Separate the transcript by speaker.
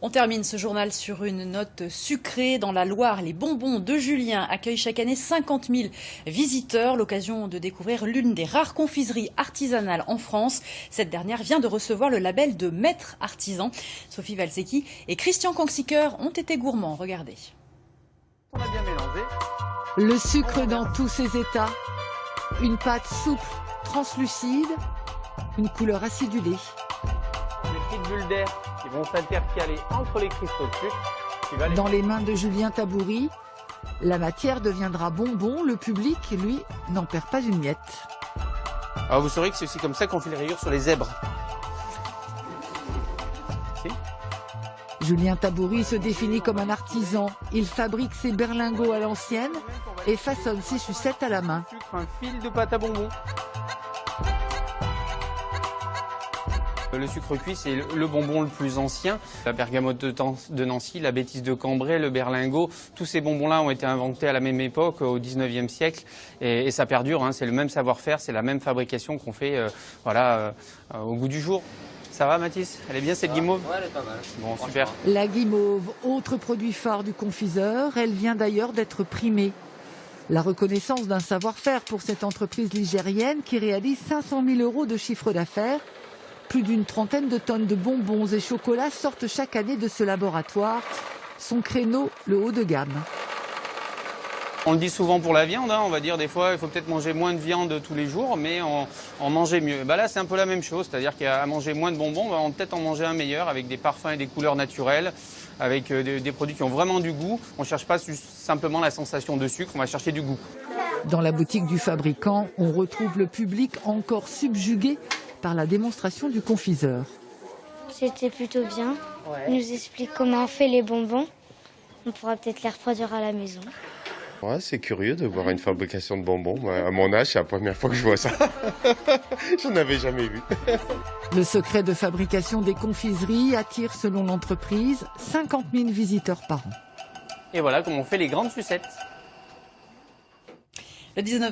Speaker 1: On termine ce journal sur une note sucrée. Dans la Loire, les bonbons de Julien accueillent chaque année 50 000 visiteurs. L'occasion de découvrir l'une des rares confiseries artisanales en France. Cette dernière vient de recevoir le label de maître artisan. Sophie Valsecki et Christian Kangsiker ont été gourmands. Regardez.
Speaker 2: On a bien mélangé.
Speaker 3: Le sucre dans tous ses états. Une pâte souple, translucide, une couleur acidulée.
Speaker 2: Des petites bulles d'air qui vont s'intercaler entre les cristaux de sucre.
Speaker 3: Dans les mains de Julien Taboury, la matière deviendra bonbon. Le public, lui, n'en perd pas une miette.
Speaker 4: Alors vous saurez que c'est aussi comme ça qu'on fait les rayures sur les zèbres. Si.
Speaker 3: Julien Taboury se définit comme un artisan. Il fabrique ses berlingots à l'ancienne et façonne ses sucettes à la main.
Speaker 2: Un fil de pâte à bonbons.
Speaker 4: Le sucre cuit, c'est le bonbon le plus ancien. La bergamote de Nancy, la bêtise de Cambrai, le berlingot, tous ces bonbons-là ont été inventés à la même époque, au 19e siècle. Et ça perdure, hein, c'est le même savoir-faire, c'est la même fabrication qu'on fait au goût du jour. Ça va Mathis? Elle est bien cette guimauve?
Speaker 2: Ouais, elle est pas mal.
Speaker 4: Bon, super.
Speaker 3: La guimauve, autre produit phare du confiseur, elle vient d'ailleurs d'être primée. La reconnaissance d'un savoir-faire pour cette entreprise ligérienne qui réalise 500 000 € de chiffre d'affaires. Plus d'une trentaine de tonnes de bonbons et chocolats sortent chaque année de ce laboratoire. Son créneau, le haut de gamme.
Speaker 4: On le dit souvent pour la viande, hein, on va dire des fois il faut peut-être manger moins de viande tous les jours, mais en manger mieux. Bah là c'est un peu la même chose, c'est-à-dire qu'à manger moins de bonbons, on va peut-être en manger un meilleur avec des parfums et des couleurs naturelles, avec des produits qui ont vraiment du goût. On ne cherche pas simplement la sensation de sucre, on va chercher du goût.
Speaker 3: Dans la boutique du fabricant, on retrouve le public encore subjugué par la démonstration du confiseur.
Speaker 5: C'était plutôt bien. Il nous explique comment on fait les bonbons. On pourra peut-être les reproduire à la maison.
Speaker 6: Ouais, c'est curieux de voir une fabrication de bonbons. À mon âge, c'est la première fois que je vois ça. J'en avais jamais vu.
Speaker 3: Le secret de fabrication des confiseries attire, selon l'entreprise, 50 000 visiteurs par an.
Speaker 4: Et voilà comment on fait les grandes sucettes.
Speaker 1: Le 19